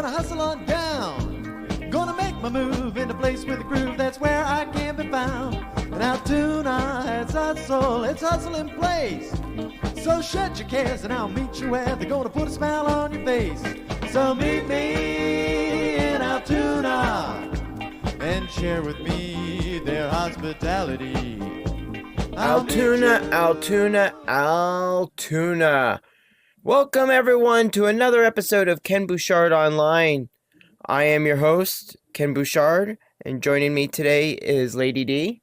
Gonna hustle on down. Gonna make my move in a place with a groove. That's where I can be found. And Altoona, it's hustle, it's hustle in place. So shed your cares and I'll meet you where they're gonna put a smile on your face. So meet me in Altoona and share with me their hospitality. Altoona. Welcome everyone to another episode of Ken Bouchard Online. I am your host, Ken Bouchard, and joining me today is Lady D.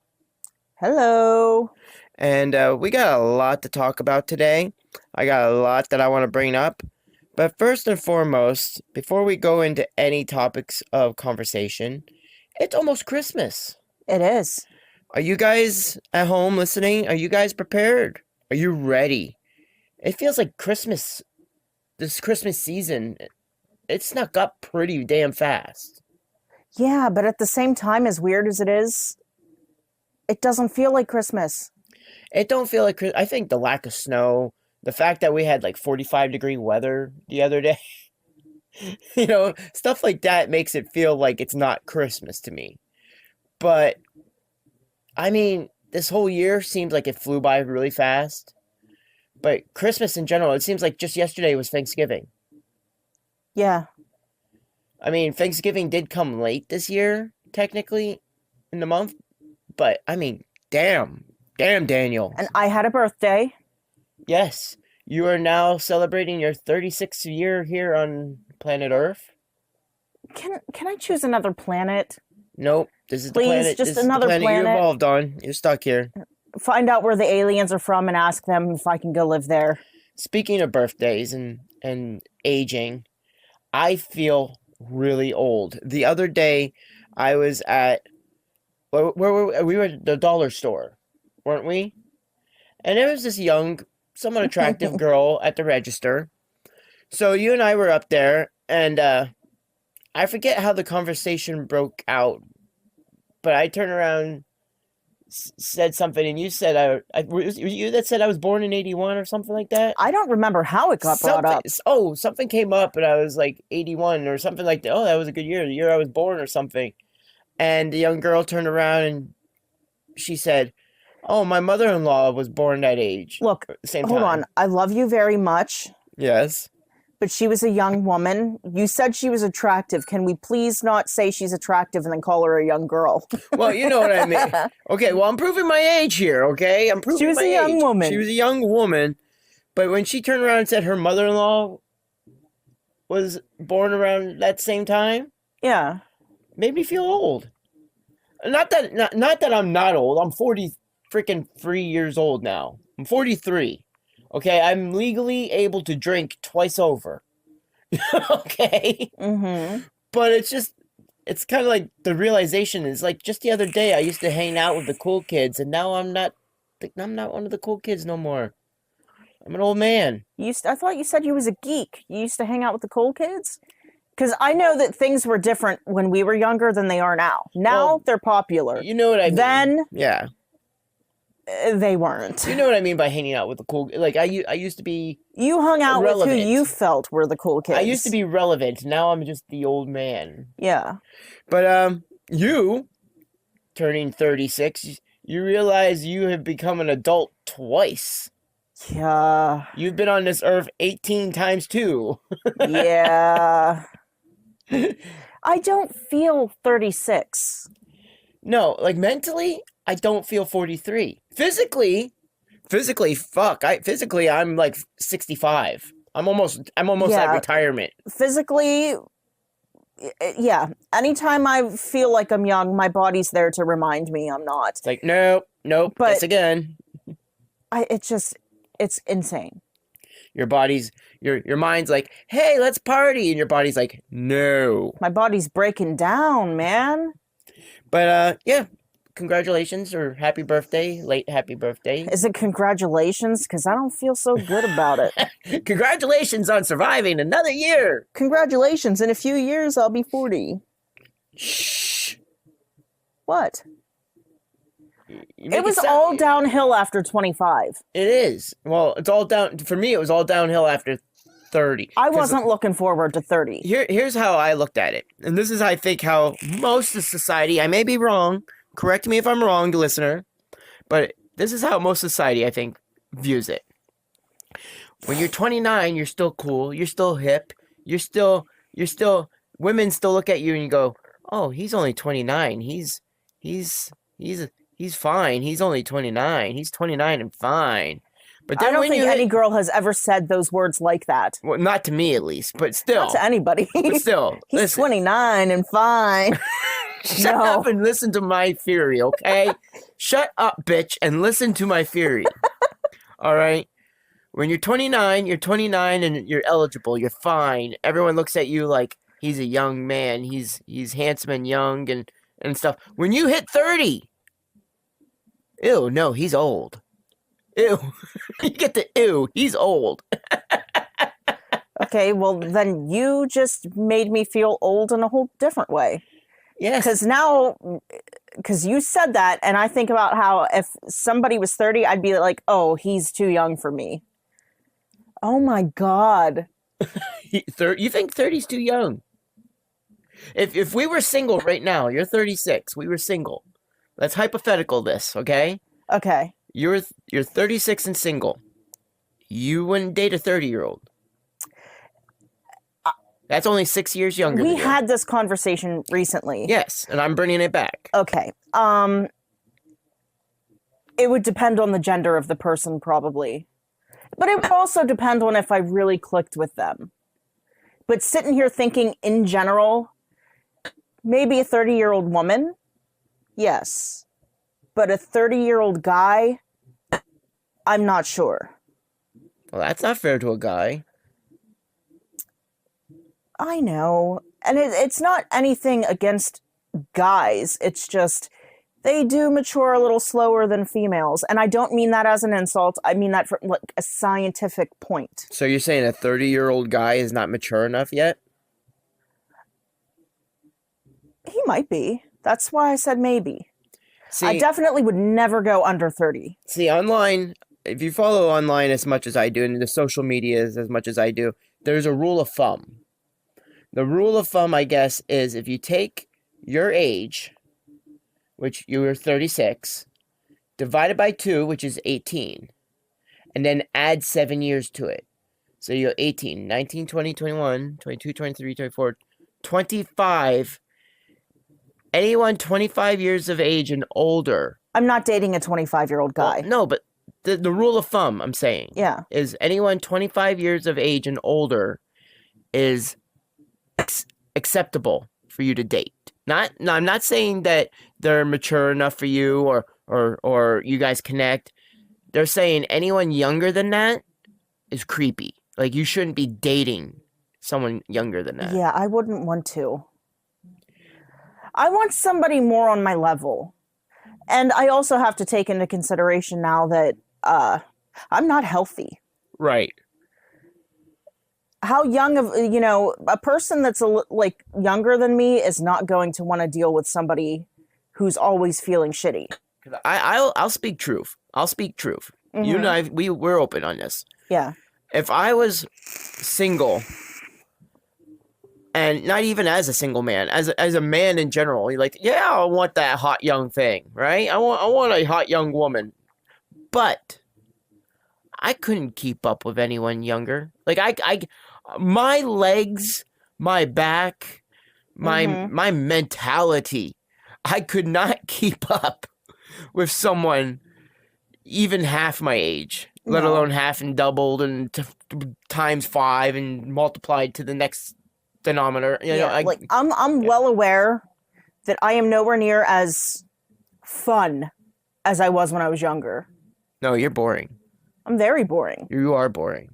Hello. And we got a lot to talk about today. I got a lot that I want to bring up. But first and foremost, before we go into any topics of conversation, it's almost Christmas. It is. Are you guys at home listening? Are you guys prepared? Are you ready? It feels like Christmas, this Christmas season, it snuck up pretty damn fast. Yeah, but at the same time, as weird as it is, it doesn't feel like Christmas. It don't feel like I think the lack of snow, the fact that we had like 45-degree weather the other day, stuff like that makes it feel like it's not Christmas to me. But, I mean, this whole year seems like it flew by really fast. But Christmas in general, it seems like just yesterday was Thanksgiving. Yeah. I mean, Thanksgiving did come late this year, technically, in the month. But, I mean, damn, Daniel. And I had a birthday. Yes. You are now celebrating your 36th year here on planet Earth. Can I choose another planet? Nope. This is Please, the planet. just this another is the planet you planet. evolved on. You're stuck here. Find out where the aliens are from and ask them if I can go live there. Speaking of birthdays and aging, I feel really old. The other day, I was at where were we were at the dollar store, weren't we? And there was this young, somewhat attractive girl at the register. So you and I were up there, and I forget how the conversation broke out, but I turned around, said something, and you said was you that said I was born in 81 or something like that? I don't remember how it got brought up. Oh, something came up, and I was like 81 or something like that. Oh, that was a good year, the year I was born or something. And the young girl turned around and she said, "Oh, my mother-in-law was born that age." Look, hold on. I love you very much. Yes. But she was a young woman. You said she was attractive. Can we please not say she's attractive and then call her a young girl? Well, you know what I mean. Okay, well, I'm proving my age here, okay? I'm proving my age. She was a young woman. She was a young woman. But when she turned around and said her mother-in-law was born around that same time, yeah, made me feel old. Not that I'm not old. I'm 3 years old now. I'm 43. Okay, I'm legally able to drink twice over. Okay? Mm-hmm. But it's kind of like the realization is like just the other day I used to hang out with the cool kids, and now I'm not one of the cool kids no more. I'm an old man. I thought you said you was a geek. You used to hang out with the cool kids? Because I know that things were different when we were younger than they are now. Now they're popular. You know what I mean? Then yeah. They weren't. You know what I mean by hanging out with the cool... Like, I used to be... You hung out relevant. with who you felt were the cool kids. I used to be relevant. Now I'm just the old man. Yeah. But, you, turning 36, you realize you have become an adult twice. Yeah. You've been on this earth 18 times too. Yeah. I don't feel 36. No, like mentally, I don't feel 43. Physically, I'm like 65. I'm almost at retirement. Physically, yeah. Anytime I feel like I'm young, my body's there to remind me I'm not. It's like, nope, But guess again. It's insane. Your mind's like, hey, let's party. And your body's like, no. My body's breaking down, man. But, yeah. Congratulations or happy birthday, late happy birthday. Is it congratulations? Because I don't feel so good about it. Congratulations on surviving another year. Congratulations. In a few years, I'll be 40. Shh. What? It was all downhill after 25. It is. Well, it's all down. For me, it was all downhill after 30. I 'Cause wasn't looking forward to 30. Here's how I looked at it. And this is, I think, how most of society, I may be wrong, correct me if I'm wrong, listener, but this is how most society, I think, views it. When you're 29, you're still cool, you're still hip, you're still, women still look at you and you go, oh, he's only 29, he's fine, he's only 29, he's 29 and fine. But then I don't when think you any hit, girl has ever said those words like that. well, not to me at least, but still. Not to anybody. But still, He's listen. 29 and fine. Shut No. up and listen to my theory, okay? Shut up, bitch, and listen to my theory. All right? When you're 29 and you're eligible, you're fine. Everyone looks at you like he's a young man. He's handsome and young and stuff. When you hit 30, ew, no, he's old. Ew. You get the ew, he's old. Okay, well, then you just made me feel old in a whole different way. Yes. Because you said that, and I think about how if somebody was 30, I'd be like, oh, he's too young for me. Oh my God. You think 30's too young? If we were single right now, you're 36, we were single. Let's hypothetical this, okay? Okay. You're 36 and single. You wouldn't date a 30-year-old. That's only 6 years younger We than you. had this conversation recently. Yes, and I'm bringing it back. Okay. It would depend on the gender of the person, probably. But it would also depend on if I really clicked with them. But sitting here thinking in general, maybe a 30-year-old woman, yes. But a 30-year-old guy, I'm not sure. Well, that's not fair to a guy. I know. And it's not anything against guys. It's just they do mature a little slower than females. And I don't mean that as an insult. I mean that from like a scientific point. So you're saying a 30-year-old guy is not mature enough yet? He might be. That's why I said maybe. See, I definitely would never go under 30. see, online, if you follow online as much as I do, and the social medias as much as I do, there's a rule of thumb. The rule of thumb, I guess, is if you take your age, which you were 36, divided by 2, which is 18, and then add 7 years to it. So you're 18, 19, 20, 21, 22, 23, 24, 25. Anyone 25 years of age and older. I'm not dating a 25-year-old guy. Well, no, but the rule of thumb, I'm saying, Yeah. is anyone 25 years of age and older is acceptable for you to date. No, I'm not saying that they're mature enough for you or you guys connect. They're saying anyone younger than that is creepy. Like, you shouldn't be dating someone younger than that. Yeah, I wouldn't want to. I want somebody more on my level. And I also have to take into consideration now that I'm not healthy. Right. How young of, a person that's like younger than me is not going to want to deal with somebody who's always feeling shitty. I'll speak truth. I'll speak truth. You and I, we're open on this. Yeah. If I was single, and not even as a single man, as a man in general, you're like, yeah, I want that hot young thing, right? I want a hot young woman, but I couldn't keep up with anyone younger. Like my legs, my back, my mentality, I could not keep up with someone even half my age, let alone half and doubled and times 5 and multiplied to the next denominator. I'm well aware that I am nowhere near as fun as I was when I was younger. No, you're boring. I'm very boring. You are boring.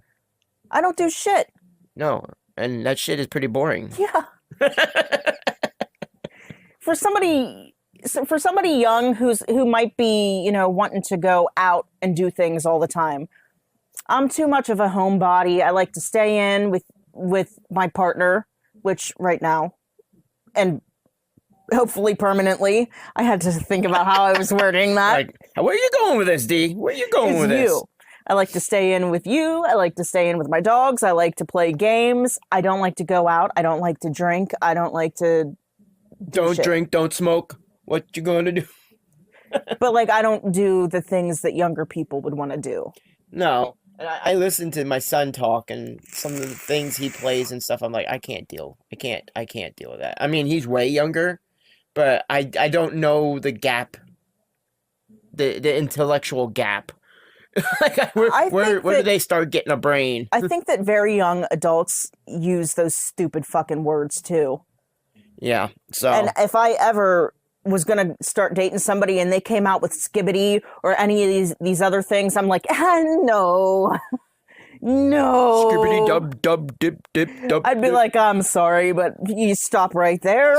I don't do shit. No, and that shit is pretty boring. Yeah. For somebody young who might be, wanting to go out and do things all the time, I'm too much of a homebody. I like to stay in with my partner, which right now, and hopefully permanently. I had to think about how I was wording that. Like, where are you going with this, D? Where are you going with this? I like to stay in with you. I like to stay in with my dogs. I like to play games. I don't like to go out. I don't like to drink. I don't like to Don't shit. drink, don't smoke. What you going to do? But like, I don't do the things that younger people would want to do. No. And I listen to my son talk and some of the things he plays and stuff. I'm like, I can't deal with that. I mean, he's way younger, but I don't know the gap, the intellectual gap. Like, where do they start getting a brain? I think that very young adults use those stupid fucking words too. Yeah. So. And if I ever was going to start dating somebody and they came out with skibbity or any of these other things, I'm like, no. Skibbity dub dub dip dip dub. I'd be like, I'm sorry, but you stop right there.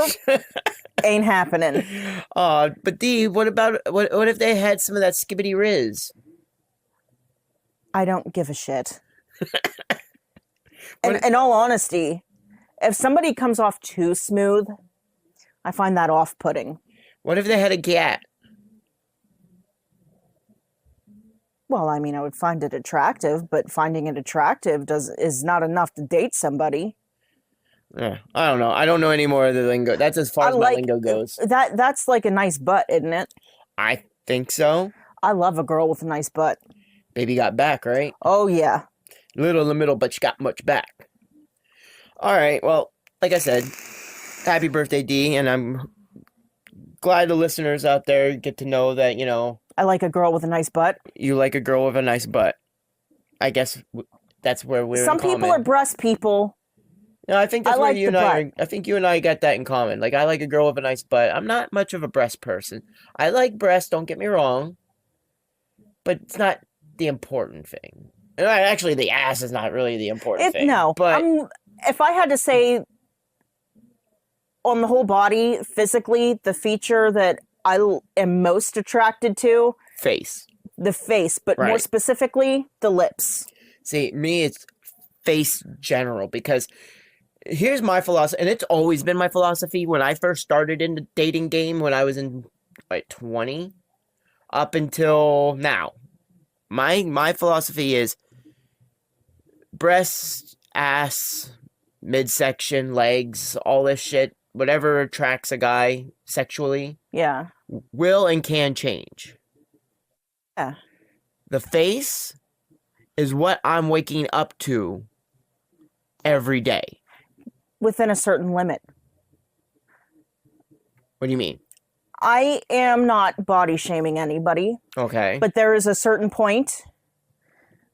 Ain't happening. But Dee, what if they had some of that skibbity riz? I don't give a shit. And in all honesty, if somebody comes off too smooth, I find that off-putting. What if they had a gat? Well, I mean, I would find it attractive, but finding it attractive is not enough to date somebody. Yeah, I don't know. I don't know any more of the lingo. That's as far as my lingo goes. That's like a nice butt, isn't it? I think so. I love a girl with a nice butt. Baby got back, right? Oh, yeah. Little in the middle, but she got much back. All right. Well, like I said, happy birthday, Dee, and I'm glad the listeners out there get to know that, you know, I like a girl with a nice butt. You like a girl with a nice butt. I guess that's where we're Some in common. people are breast people. No, I think that's where like you and I are. I think you and I got that in common. Like, I like a girl with a nice butt. I'm not much of a breast person. I like breasts, don't get me wrong, but it's not the important thing. Actually, the ass is not really the important thing. No, but if I had to say on the whole body, physically, the feature that I am most attracted to, the face, but more specifically, the lips. See, me, it's face general, because here's my philosophy, and it's always been my philosophy when I first started in the dating game when I was in like 20 up until now. My philosophy is breasts, ass, midsection, legs, all this shit, whatever attracts a guy sexually, yeah, will and can change. Yeah. The face is what I'm waking up to every day. Within a certain limit. What do you mean? I am not body shaming anybody. Okay. But there is a certain point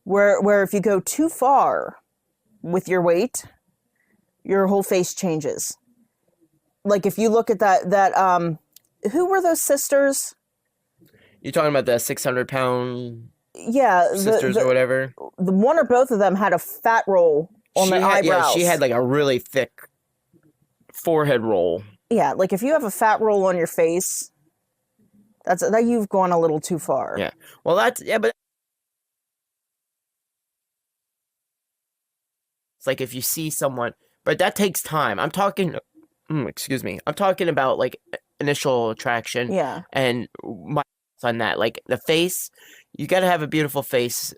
where if you go too far with your weight, your whole face changes. Like if you look at that who were those sisters? You're talking about the 600-pound sisters or whatever? The one or both of them had a fat roll on their eyebrows. Yeah, she had like a really thick forehead roll. Yeah, like if you have a fat roll on your face, that you've gone a little too far. Yeah. Well, but it's like if you see someone, but that takes time. I'm talking, excuse me. I'm talking about like initial attraction. Yeah. And my on that, like the face, you got to have a beautiful face.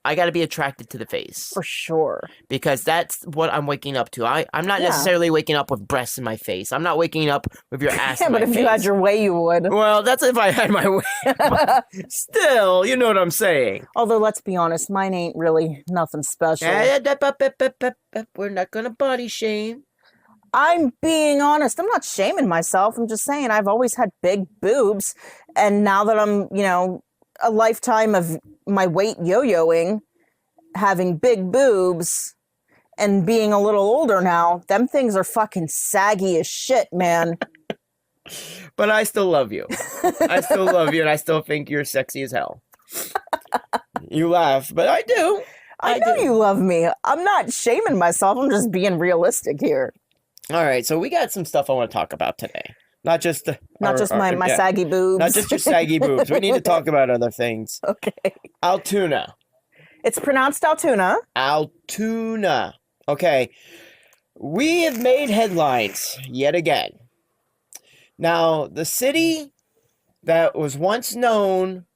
I got to be attracted to the face. For sure. Because that's what I'm waking up to. I'm not necessarily waking up with breasts in my face. I'm not waking up with your ass in my face. But if you had your way, you would. Well, that's if I had my way. Still, you know what I'm saying. Although, let's be honest, mine ain't really nothing special. We're not going to body shame. I'm being honest. I'm not shaming myself. I'm just saying I've always had big boobs. And now that I'm, a lifetime of my weight yo-yoing, having big boobs, and being a little older now, them things are fucking saggy as shit, man. But I still love you. I still love you, and I still think you're sexy as hell. You laugh, but I do. I know you love me. I'm not shaming myself. I'm just being realistic here. All right, so we got some stuff I want to talk about today. Not just my saggy boobs. Not just your saggy boobs. We need to talk about other things. Okay. Altoona. It's pronounced Altoona. Altoona. Okay. We have made headlines yet again. Now, the city that was once known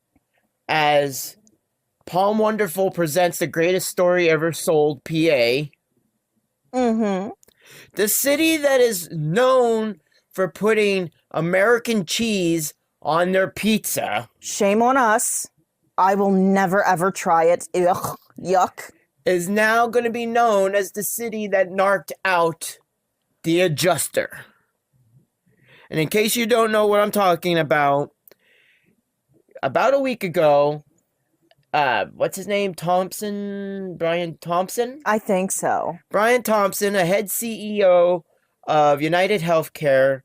as Palm Wonderful presents the greatest story ever sold, PA. Mm-hmm. The city that is known for putting American cheese on their pizza Shame on us. I will never ever try it. Ugh, yuck. is now going to be known as the city that narked out the adjuster. And in case you don't know what I'm talking about a week ago, what's his name? Brian Thompson? I think so. Brian Thompson, a head CEO of United Healthcare,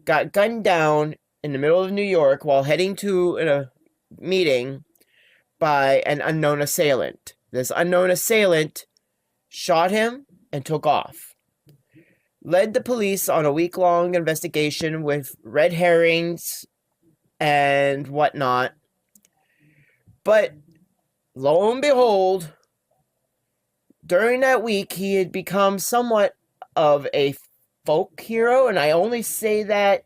got gunned down in the middle of New York while heading to a meeting by an unknown assailant. This unknown assailant shot him and took off. Led the police on a week-long investigation with red herrings and whatnot. But lo and behold, during that week, he had become somewhat of a folk hero, and I say that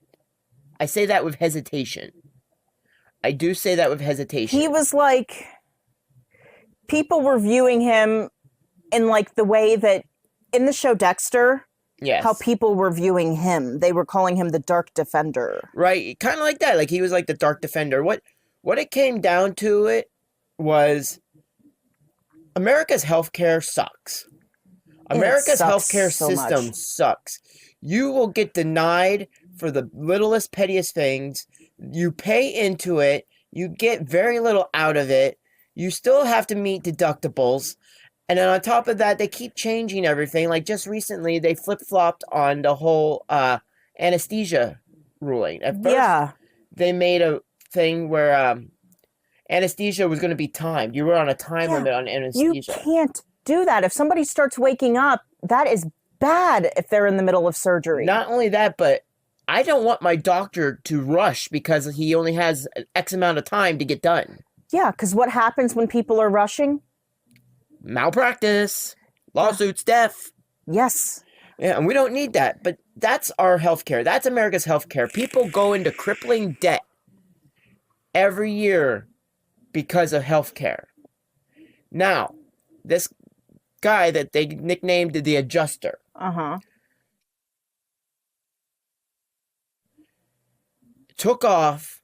with hesitation. I do say that with hesitation. He was like, people were viewing him in like the way that in the show Dexter, Yes. how people were viewing him. They were calling him the Dark Defender. Right, kind of like that. Like he was like the Dark Defender. What it came down to it was America's healthcare sucks. America's healthcare system sucks. You will get denied for the littlest, pettiest things. You pay into it. You get very little out of it. You still have to meet deductibles. And then on top of that, they keep changing everything. Like just recently, they flip-flopped on the whole anesthesia ruling. At first, they made a thing where anesthesia was going to be timed. You were on a time limit on anesthesia. You can't do that. If somebody starts waking up, that is bad if they're in the middle of surgery. Not only that, but I don't want my doctor to rush because he only has an X amount of time to get done. Yeah, because what happens when people are rushing? Malpractice, lawsuits, death. Yes. Yeah, and we don't need that. But that's our healthcare. That's America's healthcare. People go into crippling debt every year because of healthcare. Now, this guy that they nicknamed the adjuster. Took off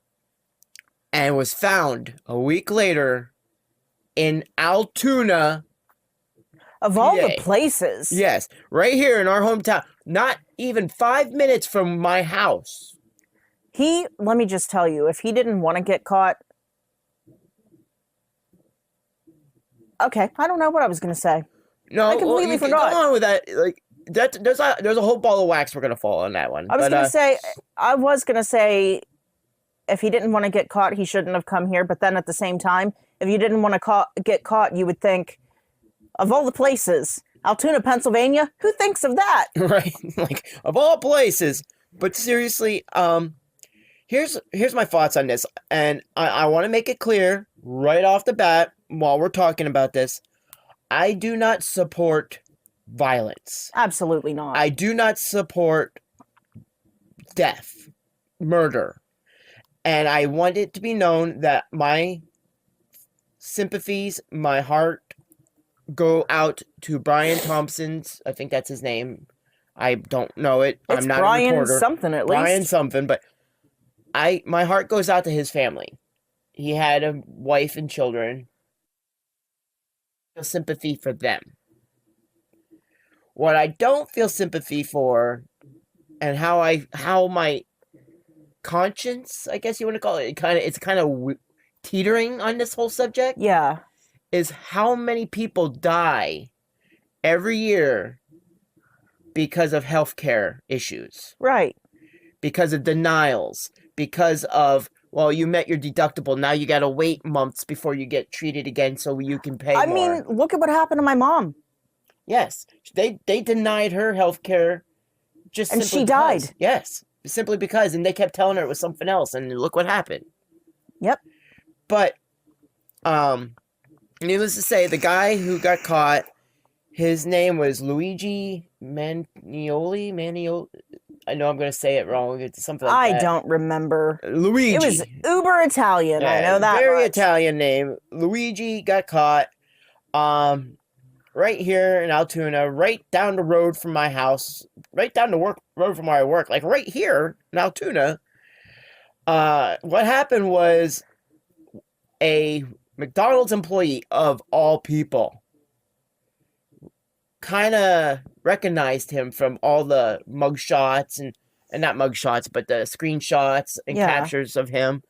and was found a week later in Altoona. Of all PA. the places. Yes, right here in our hometown. Not even 5 minutes from my house. Let me just tell you, if he didn't want to get caught. Okay, I don't know what I was going to say. No, I completely forgot. Go on with that. Like there's a whole ball of wax we're gonna fall on that one. I was going to say, if he didn't want to get caught, he shouldn't have come here. But then at the same time, if you didn't want to get caught, you would think, of all the places, Altoona, Pennsylvania, who thinks of that? Right, like of all places. But seriously, here's my thoughts on this, and I want to make it clear right off the bat while we're talking about this. I do not support violence. Absolutely not. I do not support death, murder. And I want it to be known that my sympathies, my heart go out to Brian Thompson's, I think that's his name. I don't know it. I'm not Brian a reporter. Something at least. Brian something, but my heart goes out to his family. He had a wife and children. Sympathy for them. What I don't feel sympathy for, and how my conscience, I guess you want to call it, it's kind of teetering on this whole subject. Yeah. Is how many people die every year because of healthcare issues. Right. Because of denials. Because of, well, you met your deductible. Now you got to wait months before you get treated again so you can pay more. I mean, look at what happened to my mom. Yes. They denied her health care just and simply she because. Died. Yes. Simply because. And they kept telling her it was something else. And look what happened. Yep. But, needless to say, the guy who got caught, his name was Luigi Manioli. I know I'm going to say it wrong. It's something like I that. don't remember. Luigi. It was uber Italian. I know that very much. Italian name. Luigi got caught. Right here in Altoona, right down the road from my house, right down the road from where I work, like right here in Altoona. What happened was a McDonald's employee of all people kind of recognized him from all the mugshots and not mugshots, but the screenshots and captures of him,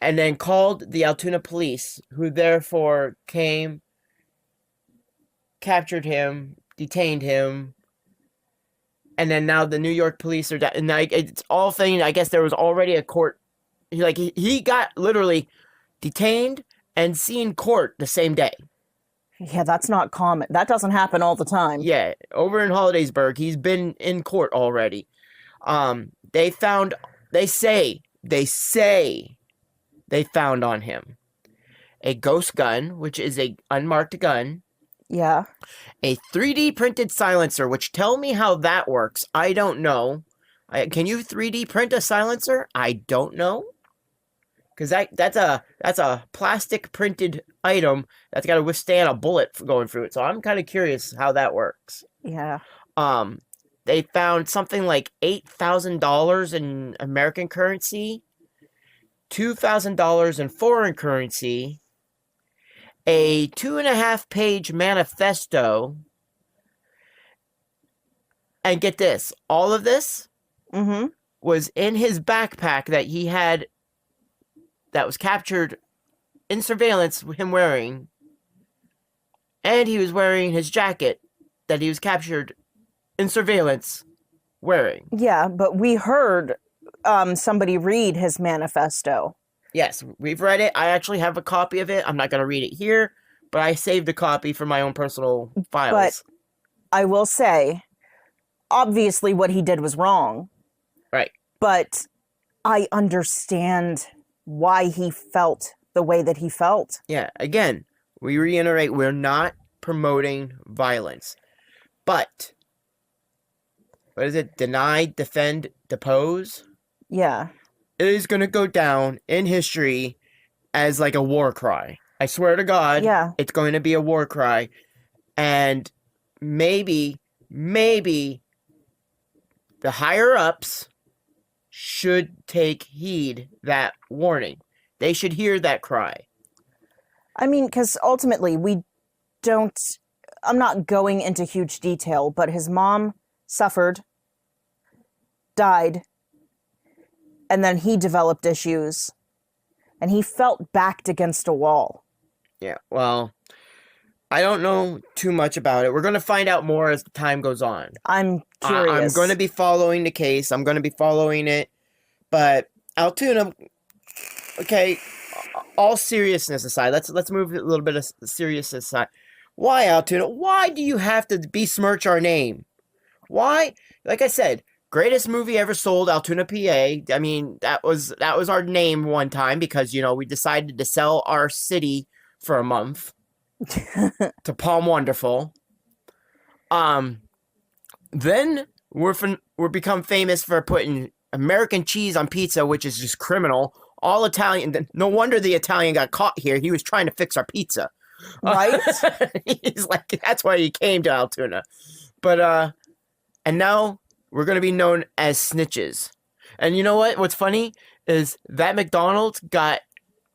and then called the Altoona police, who therefore came, captured him, detained him, and then now the New York police are down. And it's all thing. I guess there was already a court. He got literally detained and seen court the same day. Yeah, that's not common. That doesn't happen all the time. Yeah, over in Hollidaysburg, he's been in court already. They say they found on him a ghost gun, which is a unmarked gun. Yeah. A 3D printed silencer, which tell me how that works. I don't know. Can you 3D print a silencer? I don't know. Because that's a plastic printed item that's got to withstand a bullet going through it. So I'm kind of curious how that works. Yeah. They found something like $8,000 in American currency, $2,000 in foreign currency, a 2.5-page manifesto, and get this, all of this was in his backpack that he had, that was captured in surveillance, him wearing, and he was wearing his jacket that he was captured in surveillance wearing. Yeah, but we heard somebody read his manifesto. Yes, we've read it. I actually have a copy of it. I'm not going to read it here, but I saved a copy for my own personal files. But I will say, obviously what he did was wrong. Right. But I understand why he felt the way that he felt. Yeah, again, we reiterate, we're not promoting violence. But, what is it? Deny, defend, depose? Yeah. It is going to go down in history as like a war cry. I swear to God, it's going to be a war cry. And maybe the higher-ups should take heed that warning. They should hear that cry. I mean, because ultimately I'm not going into huge detail, but his mom suffered, died, and then he developed issues, and he felt backed against a wall. Yeah, well, I don't know too much about it. We're going to find out more as the time goes on. I'm curious. I'm going to be following the case. I'm going to be following it. But Altoona, okay, all seriousness aside, let's move a little bit of seriousness aside. Why, Altoona? Why do you have to besmirch our name? Why? Like I said, greatest movie ever sold, Altoona, PA. I mean, that was our name one time because, we decided to sell our city for a month to Palm Wonderful. Then we're become famous for putting American cheese on pizza, which is just criminal. All Italian. No wonder the Italian got caught here. He was trying to fix our pizza. Right? He's like, that's why he came to Altoona. But, and now we're going to be known as snitches. And you know what? What's funny is that McDonald's got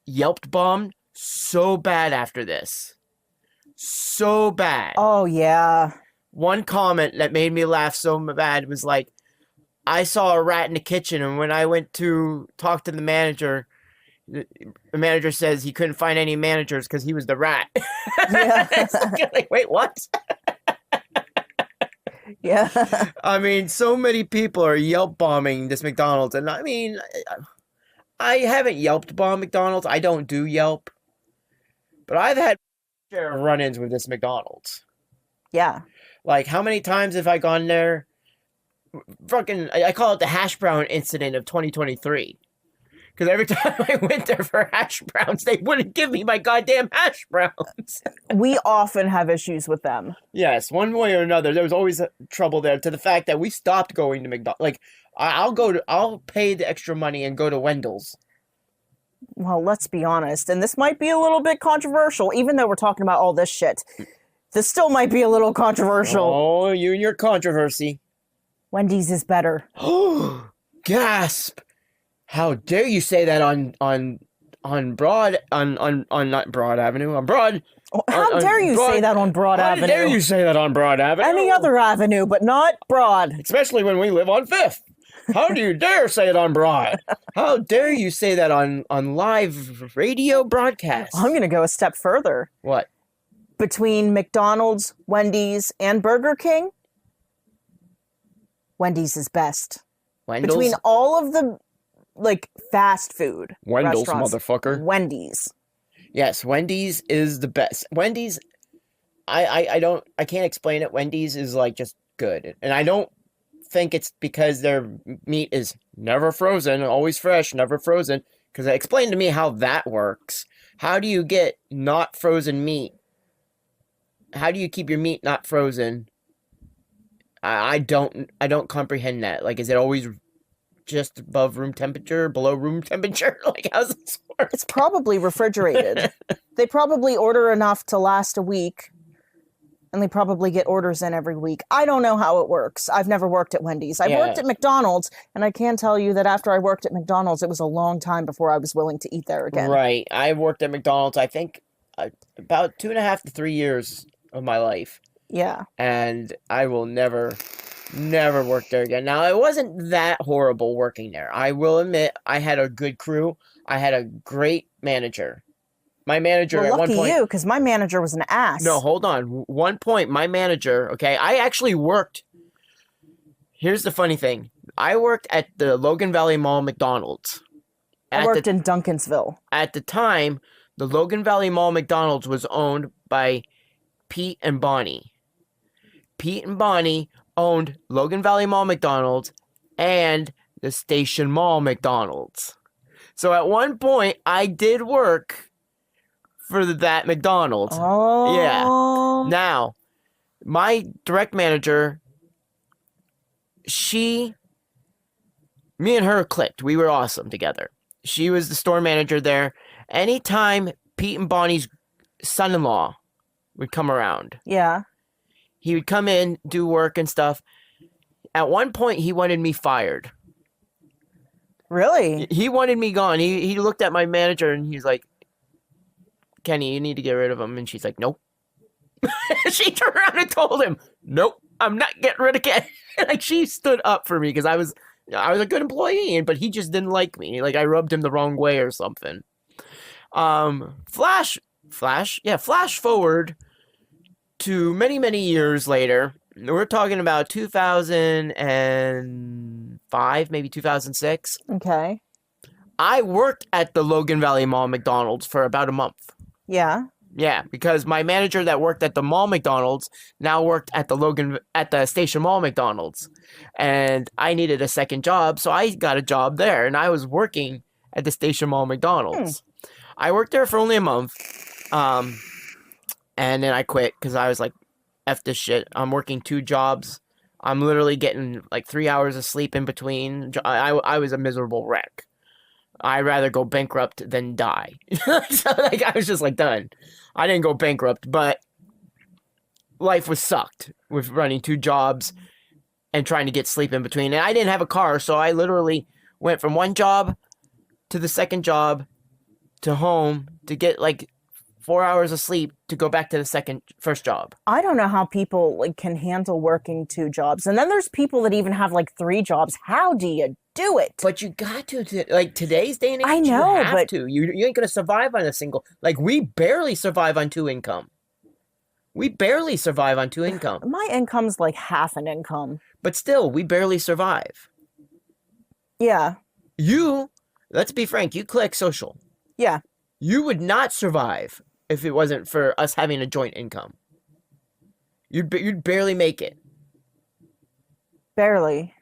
Yelp bombed so bad after this. So bad. Oh, yeah. One comment that made me laugh so bad was like, I saw a rat in the kitchen, and when I went to talk to the manager says he couldn't find any managers because he was the rat. Yeah. Like, wait, what? Yeah. I mean, so many people are Yelp bombing this McDonald's, and I mean, I haven't Yelped bombed McDonald's. I don't do Yelp, but I've had share of run-ins with this McDonald's. Yeah. Like, how many times have I gone there? Fucking, I call it the hash brown incident of 2023. Because every time I went there for hash browns, they wouldn't give me my goddamn hash browns. We often have issues with them. Yes, one way or another, there was always trouble there. To the fact that we stopped going to McDonald's. Like, I'll pay the extra money and go to Wendell's. Well, let's be honest, and this might be a little bit controversial, even though we're talking about all this shit. This still might be a little controversial. Oh, you and your controversy. Wendy's is better. Gasp! How dare you say that on not Broad Avenue, on Broad. How dare you say that on Broad Avenue? How dare you say that on Broad Avenue? Any other avenue, but not Broad. Especially when we live on Fifth. How do you dare say it on Broad? How dare you say that on live radio broadcast? I'm going to go a step further. What? Between McDonald's, Wendy's, and Burger King, Wendy's is best. Wendell's? Between all of the fast food Wendell's, restaurants, motherfucker. Wendy's. Yes, Wendy's is the best. Wendy's, I can't explain it. Wendy's is just good. And I don't think it's because their meat is never frozen, always fresh, never frozen. Because explain to me how that works. How do you get not frozen meat? How do you keep your meat not frozen? I don't comprehend that. Is it always just above room temperature, below room temperature? How's this work? It's probably refrigerated. They probably order enough to last a week, and they probably get orders in every week. I don't know how it works. I've never worked at Wendy's. I worked at McDonald's, and I can tell you that after I worked at McDonald's, it was a long time before I was willing to eat there again. Right. I worked at McDonald's, I think, about 2.5 to 3 years of my life. Yeah. And I will never work there again. Now, it wasn't that horrible working there. I will admit, I had a good crew. I had a great manager. My manager at one point... Lucky you, because my manager was an ass. No, hold on. One point, my manager, okay, I actually worked... Here's the funny thing. I worked at the Logan Valley Mall McDonald's. I worked in Duncansville. At the time, the Logan Valley Mall McDonald's was owned by Pete and Bonnie. Pete and Bonnie owned Logan Valley Mall McDonald's and the Station Mall McDonald's. So at one point, I did work for that McDonald's. Oh. Yeah. Now, my direct manager, me and her clicked. We were awesome together. She was the store manager there. Anytime Pete and Bonnie's son-in-law would come around. Yeah. He would come in, do work and stuff. At one point, he wanted me fired. Really? He wanted me gone. He looked at my manager and he's like, Kenny, you need to get rid of him. And she's like, nope. She turned around and told him, nope, I'm not getting rid of Kenny. She stood up for me because I was a good employee, but he just didn't like me. I rubbed him the wrong way or something. Flash forward to many, many years later. We're talking about 2005, maybe 2006. Okay. I worked at the Logan Valley Mall McDonald's for about a month. Yeah. Yeah, because my manager that worked at the mall McDonald's now worked at the Station Mall McDonald's. And I needed a second job, so I got a job there, and I was working at the Station Mall McDonald's. I worked there for only a month. And then I quit because I was like, F this shit. I'm working 2 jobs. I'm literally getting 3 hours of sleep in between. I was a miserable wreck. I'd rather go bankrupt than die. So I was just done. I didn't go bankrupt, but life was sucked with running 2 jobs and trying to get sleep in between. And I didn't have a car, so I literally went from one job to the second job to home to get 4 hours of sleep to go back to the first job. I don't know how people can handle working 2 jobs. And then there's people that even have 3 jobs. How do you do it? But you got to today's day and age, I know, you have to. You ain't going to survive on a single, we barely survive on 2 income. We barely survive on 2 income. My income's half an income. But still, we barely survive. Yeah. Let's be frank, you click social. Yeah. You would not survive if it wasn't for us having a joint income. You'd barely make it. Barely.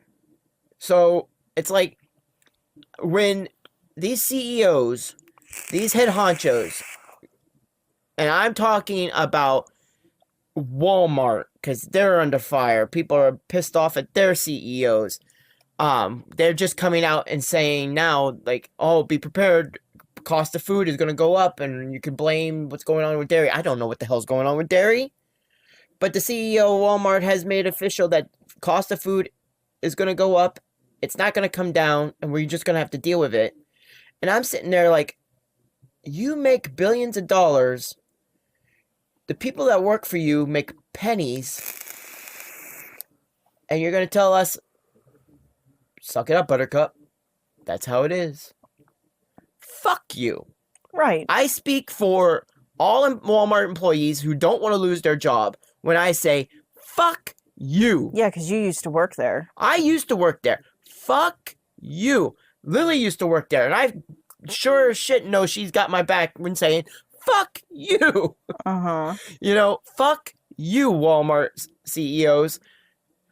So it's when these CEOs, these head honchos, and I'm talking about Walmart, because they're under fire. People are pissed off at their CEOs. They're just coming out and saying now, like, oh, be prepared. Cost of food is going to go up, and you can blame what's going on with dairy. I don't know what the hell's going on with dairy, but the CEO of Walmart has made official that cost of food is going to go up. It's not going to come down, and we're just going to have to deal with it. And I'm sitting there like, you make billions of dollars. The people that work for you make pennies, and you're going to tell us, suck it up, Buttercup. That's how it is. Fuck you. Right. I speak for all Walmart employees who don't want to lose their job when I say, fuck you. Yeah, because you used to work there. I used to work there. Fuck you. Lily used to work there, and I sure as shit know she's got my back when saying, fuck you. Uh-huh. You know, fuck you, Walmart CEOs.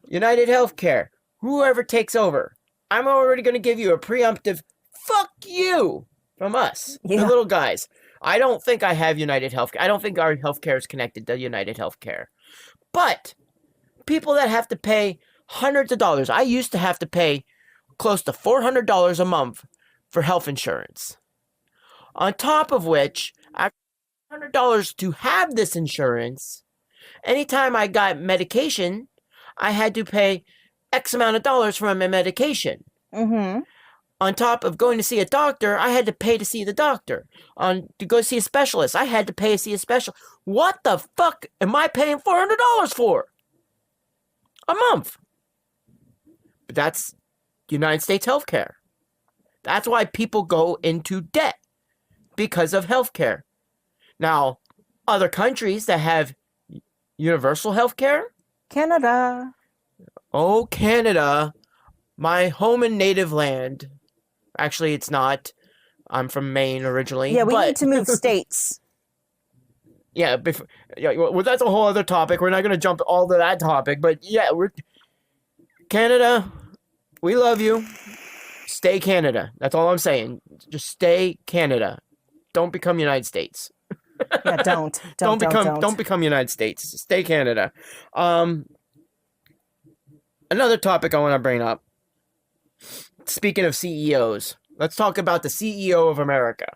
United Healthcare, whoever takes over, I'm already going to give you a preemptive fuck you from us, the Yeah. little guys. I don't think I have United Healthcare. I don't think our healthcare is connected to United Healthcare. But people that have to pay hundreds of dollars, I used to have to pay close to $400 a month for health insurance. On top of which, I $100 to have this insurance. Anytime I got medication, I had to pay X amount of dollars for my medication. Mm-hmm. On top of going to see a doctor, I had to pay to see the doctor. To go see a specialist, I had to pay to see a specialist. What the fuck am I paying $400 for? A month. But that's United States healthcare. That's why people go into debt. Because of healthcare. Now, other countries that have universal healthcare? Canada. Oh, Canada. My home and native land. Actually, it's not. I'm from Maine originally. Yeah, we but, need to move states. Yeah, well, that's a whole other topic. We're not going to jump all to that topic. But yeah, Canada, we love you. Stay Canada. That's all I'm saying. Just stay Canada. Don't become United States. Yeah, don't become United States. Stay Canada. Another topic I want to bring up. Speaking of CEOs, let's talk about the CEO of America.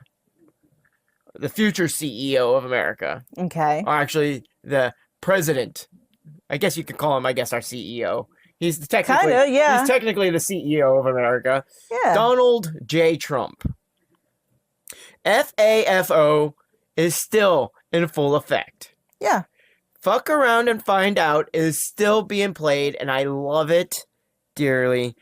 The future CEO of America. Okay. Or actually, the president. I guess you could call him, our CEO. He's technically, Kinda, yeah. He's technically the CEO of America. Yeah. Donald J. Trump. FAFO is still in full effect. Yeah. Fuck Around and Find Out is still being played, and I love it dearly.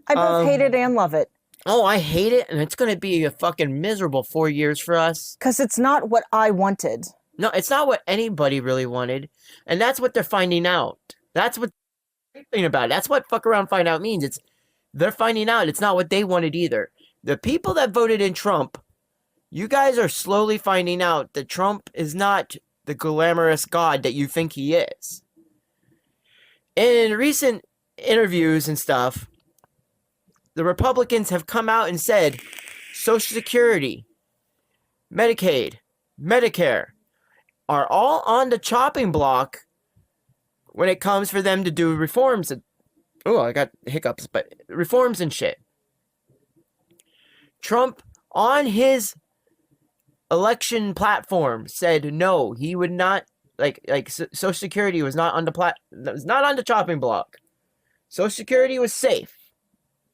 I both hate it and love it. Oh, I hate it, and it's going to be a fucking miserable 4 years for us. Because it's not what I wanted. No, it's not what anybody really wanted, and that's what they're finding out. That's what the thing about it. That's what Fuck Around Find Out means. They're finding out it's not what they wanted either. The people that voted in Trump, you guys are slowly finding out that Trump is not the glamorous god that you think he is. In recent interviews and stuff, the Republicans have come out and said Social Security, Medicaid, Medicare are all on the chopping block when it comes for them to do reforms. Oh, I got hiccups, but reforms and shit. Trump, on his election platform, said no, he would not, Social Security was not on the chopping block. Social Security was safe.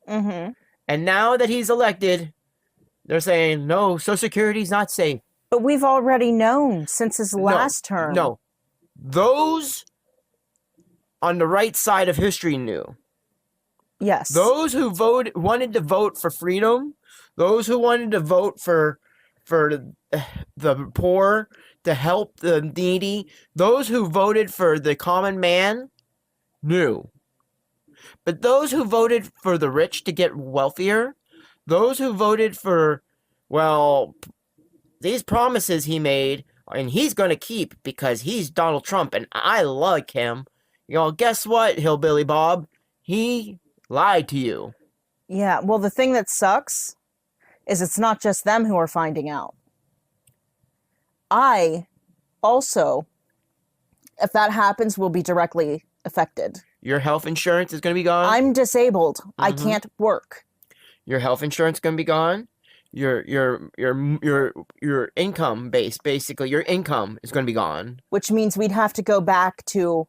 Mm-hmm. And now that he's elected, they're saying, no, Social Security's not safe. But we've already known since his last term. No. Those on the right side of history knew. Yes. Those who wanted to vote for freedom, those who wanted to vote for the poor, to help the needy, those who voted for the common man knew. But those who voted for the rich to get wealthier, those who voted for, well, these promises he made, and he's going to keep because he's Donald Trump and I like him. You know, guess what, Hillbilly Bob? He lied to you. Yeah, well, the thing that sucks is it's not just them who are finding out. I also, if that happens, will be directly affected. Your health insurance is going to be gone. I'm disabled. I Mhm. can't work. Your health insurance is going to be gone. Your income base, basically, your income is going to be gone. Which means we'd have to go back to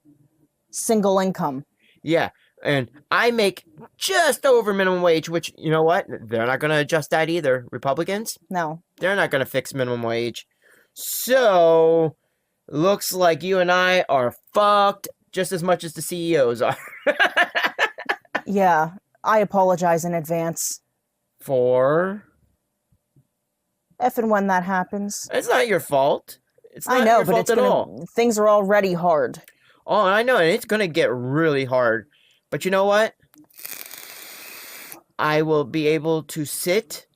single income. Yeah, and I make just over minimum wage, which, you know what? They're not going to adjust that either. Republicans, No. they're not going to fix minimum wage. So, looks like you and I are fucked just as much as the CEOs are. Yeah, I apologize in advance. For? If and when that happens. It's not your fault. It's not I know, your but fault it's at all. gonna, things are already hard. Oh, I know, and it's going to get really hard. But you know what? I will be able to sit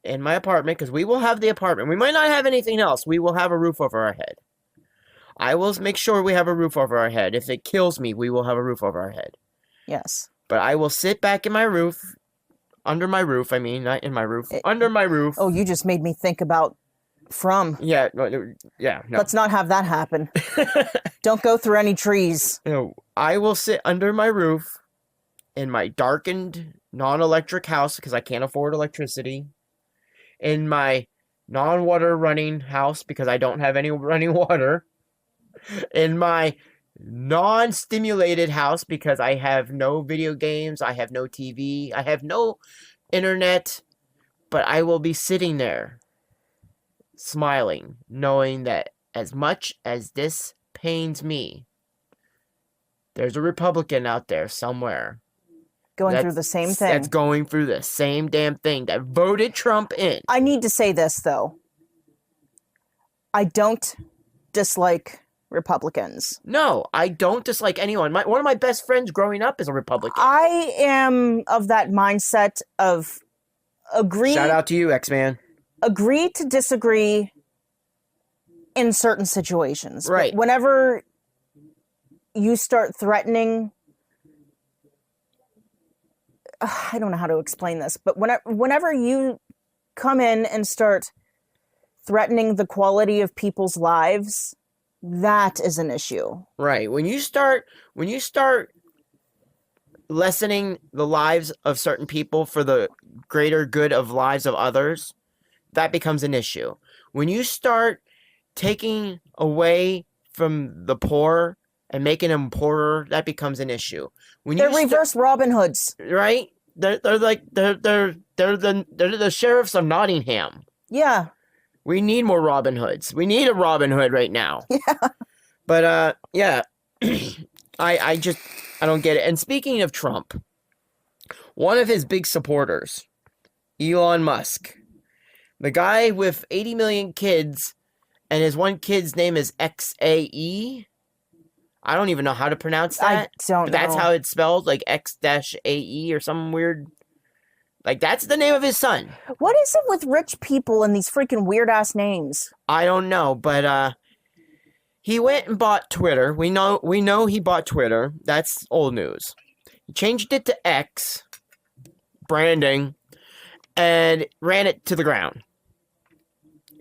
in my apartment, because we will have the apartment. We might not have anything else. We will have a roof over our head. I will make sure we have a roof over our head. If it kills me, we will have a roof over our head. Yes. But I will sit back in my roof, under my roof, I mean, not in my roof, under my roof. Oh, you just made me think about from. Yeah, yeah, no. Let's not have that happen. Don't go through any trees. No, I will sit under my roof in my darkened, non-electric house, because I can't afford electricity, in my non-water running house, because I don't have any running water, in my non-stimulated house, because I have no video games, I have no TV, I have no internet, but I will be sitting there smiling, knowing that as much as this pains me, there's a Republican out there somewhere Going through the same thing. that's going through the same damn thing, that voted Trump in. I need to say this, though. I don't dislike Republicans. No, I don't dislike anyone. One of my best friends growing up is a Republican. I am of that mindset of Shout out to you, X-Man. agree to disagree in certain situations. Right. But whenever you start threatening, I don't know how to explain this, but whenever you come in and start threatening the quality of people's lives, that is an issue. Right. When you start lessening the lives of certain people for the greater good of lives of others, that becomes an issue. When you start taking away from the poor and making them poorer, that becomes an issue. When They're reverse Robin Hoods. right? They're the sheriffs of Nottingham. Yeah. We need more Robin Hoods. We need a Robin Hood right now. Yeah. But yeah, I don't get it. And speaking of Trump, one of his big supporters, Elon Musk, the guy with 80 million kids, and his one kid's name is XAE. I don't even know how to pronounce that. I don't But that's know. how it's spelled, like X-AE or some weird. Like, that's the name of his son. What is it with rich people and these freaking weird ass names? I don't know, but he went and bought Twitter. We know he bought Twitter. That's old news. He changed it to X, branding, and ran it to the ground.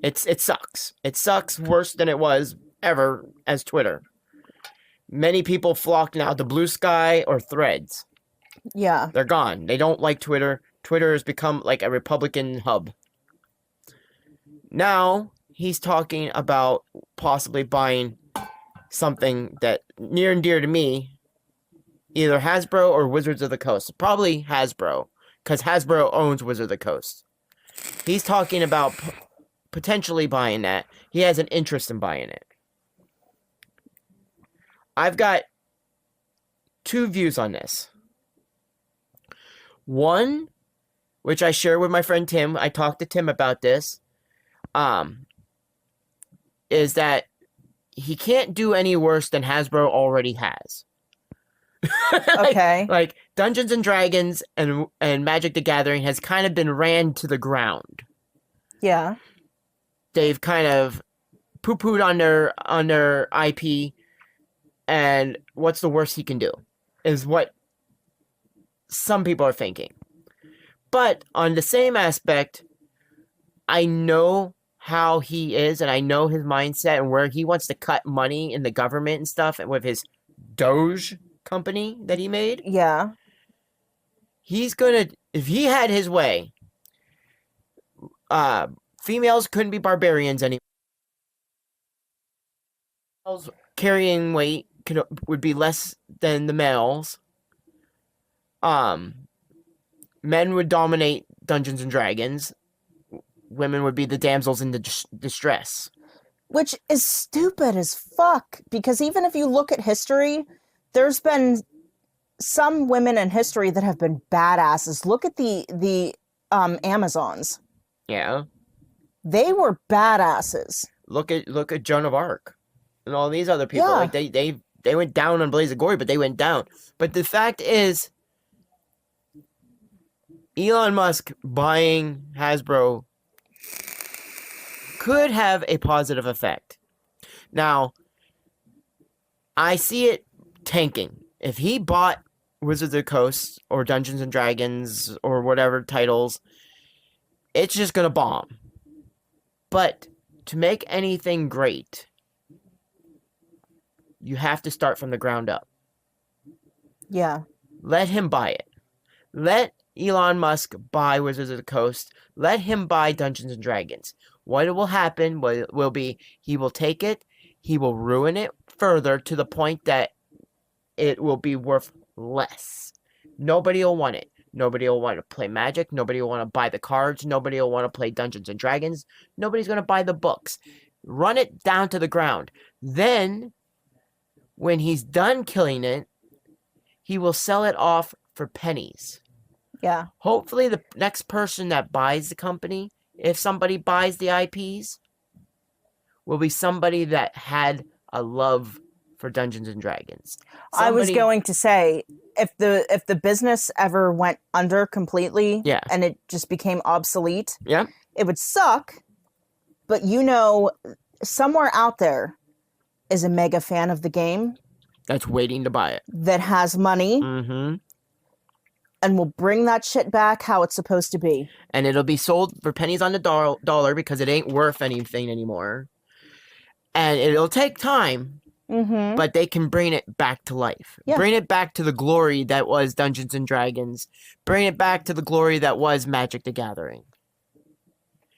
It sucks. It sucks worse than it was ever as Twitter. Many people flock now to Blue Sky or Threads. Yeah. They're gone. They don't like Twitter. Twitter has become like a Republican hub. Now he's talking about possibly buying something that near and dear to me, either Hasbro or Wizards of the Coast. Probably Hasbro, because Hasbro owns Wizards of the Coast. He's talking about potentially buying that. He has an interest in buying it. I've got two views on this. One, which I share with my friend Tim, I talked to Tim about this, is that he can't do any worse than Hasbro already has. Okay. Like Dungeons and Dragons and Magic the Gathering has kind of been ran to the ground. Yeah. They've kind of poo-pooed on their IP, and what's the worst he can do is what some people are thinking. But on the same aspect, I know how he is, and I know his mindset and where he wants to cut money in the government and stuff, and with his Doge company that he made. Yeah. He's gonna, if he had his way, females couldn't be barbarians anymore. Females carrying weight would be less than the males. Men would dominate Dungeons and Dragons. Women would be the damsels in distress. Which is stupid as fuck, because even if you look at history, there's been some women in history that have been badasses. Look at the Amazons. Yeah. They were badasses. Look at Joan of Arc and all these other people. Yeah. Like they went down on Blaze of Glory, but they went down. But the fact is, Elon Musk buying Hasbro could have a positive effect. Now, I see it tanking. If he bought Wizards of the Coast or Dungeons and Dragons or whatever titles, it's just going to bomb. But to make anything great, you have to start from the ground up. Yeah. Let him buy it. Let Elon Musk buy Wizards of the Coast. Let him buy Dungeons and Dragons. What will happen will be he will take it, he will ruin it further to the point that it will be worth less. Nobody will want it. Nobody will want to play Magic. Nobody will want to buy the cards. Nobody will want to play Dungeons and Dragons. Nobody's going to buy the books. Run it down to the ground. Then, when he's done killing it, he will sell it off for pennies. Yeah. Hopefully the next person that buys the company, if somebody buys the IPs, will be somebody that had a love for Dungeons and Dragons. I was going to say, if the business ever went under completely, Yeah. and it just became obsolete, Yeah. it would suck. But somewhere out there is a mega fan of the game That's waiting to buy it. that has money Mm-hmm. and will bring that shit back how it's supposed to be. And it'll be sold for pennies on the dollar because it ain't worth anything anymore. And it'll take time, Mm-hmm. but they can bring it back to life. Yeah. Bring it back to the glory that was Dungeons and Dragons. Bring it back to the glory that was Magic the Gathering.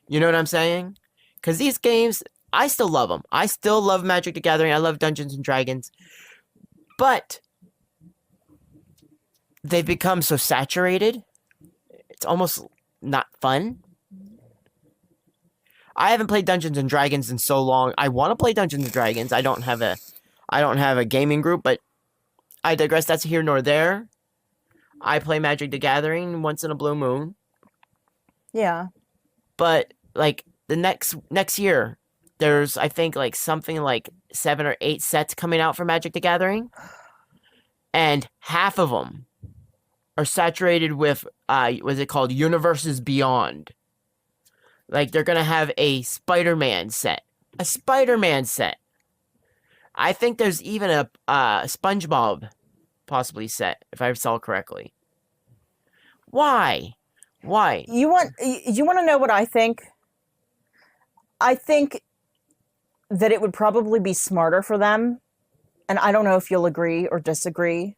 You know what I'm saying? Because these games, I still love them. I still love Magic the Gathering. I love Dungeons and Dragons. But they've become so saturated, it's almost not fun. I haven't played Dungeons and Dragons in so long. I want to play Dungeons and Dragons. I don't have a gaming group, but I digress. That's here nor there. I play Magic the Gathering once in a blue moon. Yeah. But like the next year, there's I think like something like 7 or 8 sets coming out for Magic the Gathering, and half of them are saturated with what's it called, Universes Beyond. Like they're gonna have a Spider-Man set. I think there's even a SpongeBob possibly set, if I recall correctly. Why? You want to know what I think? I think that it would probably be smarter for them, and I don't know if you'll agree or disagree,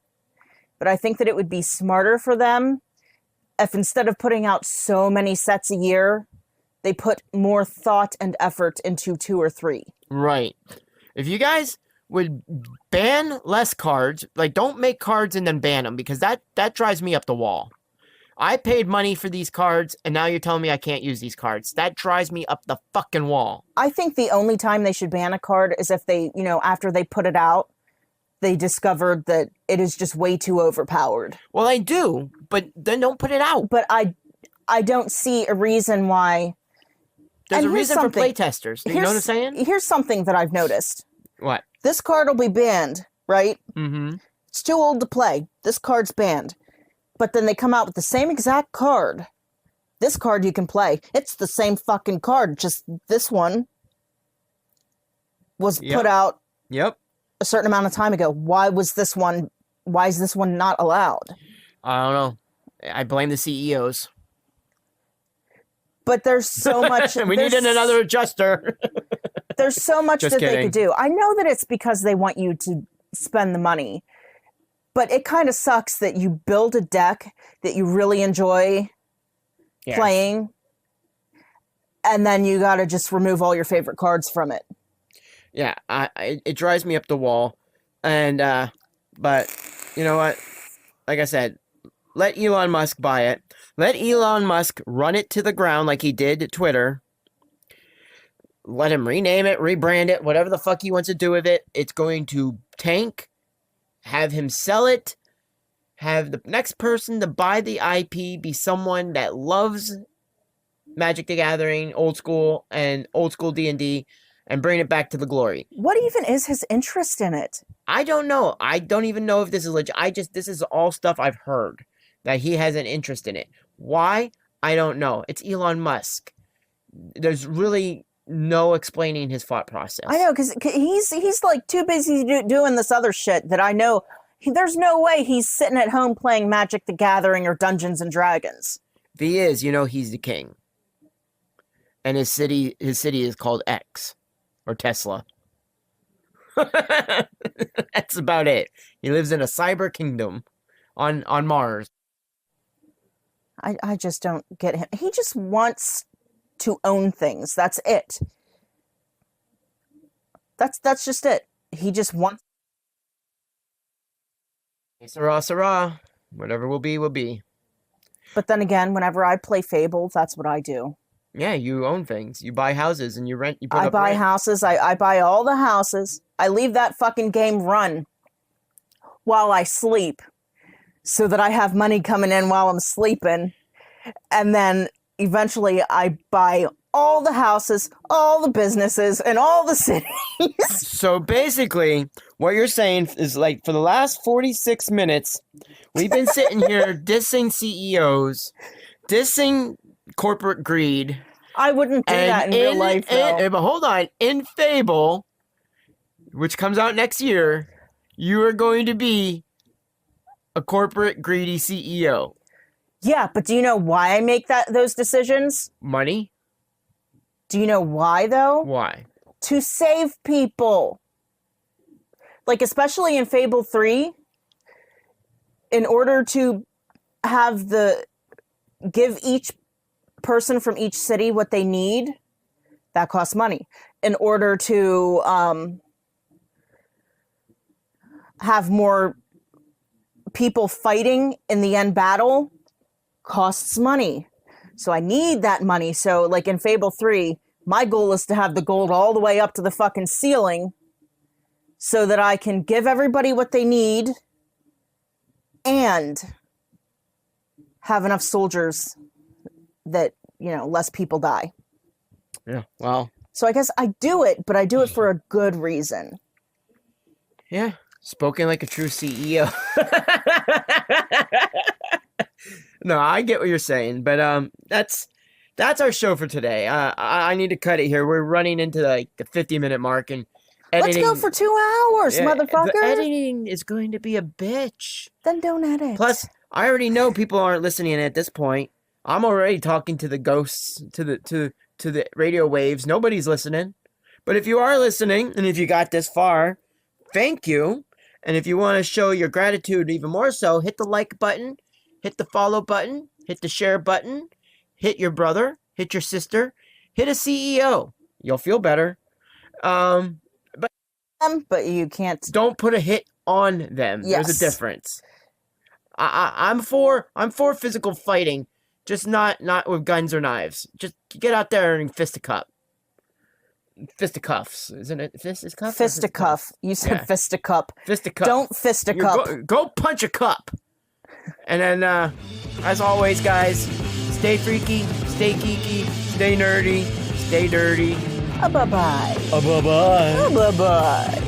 but I think that it would be smarter for them if instead of putting out so many sets a year, they put more thought and effort into 2 or 3. Right. If you guys would ban less cards, like don't make cards and then ban them, because that drives me up the wall. I paid money for these cards, and now you're telling me I can't use these cards. That drives me up the fucking wall. I think the only time they should ban a card is if they, after they put it out, they discovered that it is just way too overpowered. Well, I do, but then don't put it out. But I don't see a reason why. There's And a here's reason for something. playtesters. You know what I'm saying? Here's something that I've noticed. What? This card will be banned, right? Mm-hmm. It's too old to play. This card's banned. But then they come out with the same exact card. This card you can play. It's the same fucking card, just this one was Yep. put out Yep. a certain amount of time ago. Why is this one not allowed? I don't know. I blame the CEOs. But there's so much. We needed another adjuster. There's so much Just that kidding. they could do. I know that it's because they want you to spend the money, but it kind of sucks that you build a deck that you really enjoy playing, and then you got to just remove all your favorite cards from it. Yeah, it drives me up the wall. And, but, you know what? Like I said, let Elon Musk buy it. Let Elon Musk run it to the ground like he did at Twitter. Let him rename it, rebrand it, whatever the fuck he wants to do with it. It's going to tank. Have him sell it. Have the next person to buy the IP be someone that loves Magic the Gathering, old school D&D, and bring it back to the glory. What even is his interest in it? I don't know. I don't even know if this is legit. This is all stuff I've heard that he has an interest in it. Why? I don't know. It's Elon Musk. There's really no explaining his thought process. I know, because he's like too busy doing this other shit that I know. There's no way he's sitting at home playing Magic the Gathering or Dungeons and Dragons. If he is, he's the king. And his city is called X. Or Tesla. That's about it. He lives in a cyber kingdom on Mars. I just don't get him. He just wants to own things. That's it. That's just it. He just wants. Sarah, Sarah. Whatever will be, will be. But then again, whenever I play Fable, that's what I do. Yeah, you own things. You buy houses and you rent. I buy houses. I buy all the houses. I leave that fucking game run while I sleep so that I have money coming in while I'm sleeping. And then eventually I buy all the houses, all the businesses, and all the cities. So basically, what you're saying is like for the last 46 minutes, we've been sitting here dissing CEOs, dissing corporate greed. I wouldn't do that in real life, though. But hold on. In Fable, which comes out next year, you are going to be a corporate greedy CEO. Yeah, but do you know why I make those decisions? Money? Do you know why, though? Why? To save people. Like, especially in Fable 3, in order to give each person from each city what they need, that costs money. In order to have more people fighting in the end battle, costs money. So I need that money. So like in Fable 3, my goal is to have the gold all the way up to the fucking ceiling so that I can give everybody what they need and have enough soldiers that, less people die. Yeah, well. So I guess I do it, but I do it for a good reason. Yeah, spoken like a true CEO. No, I get what you're saying, but that's our show for today. I need to cut it here. We're running into like the 50-minute mark, and editing. Let's go for 2 hours, motherfucker. The editing is going to be a bitch. Then don't edit. Plus, I already know people aren't listening at this point. I'm already talking to the ghosts, to the radio waves. Nobody's listening. But if you are listening, and if you got this far, thank you. And if you want to show your gratitude even more so, hit the like button, hit the follow button, hit the share button, hit your brother, hit your sister, hit a CEO. You'll feel better. But you can't. Don't put a hit on them. Yes. There's a difference. I'm for physical fighting, just not with guns or knives. Just get out there and fisticuffs, isn't it? Fisticuff. Fisticuff. You said fisticuff. Fisticuff. Don't fisticuff. Go punch a cup. And then, as always, guys, stay freaky, stay geeky, stay nerdy, stay dirty. Bye-bye. Bye-bye. Bye-bye.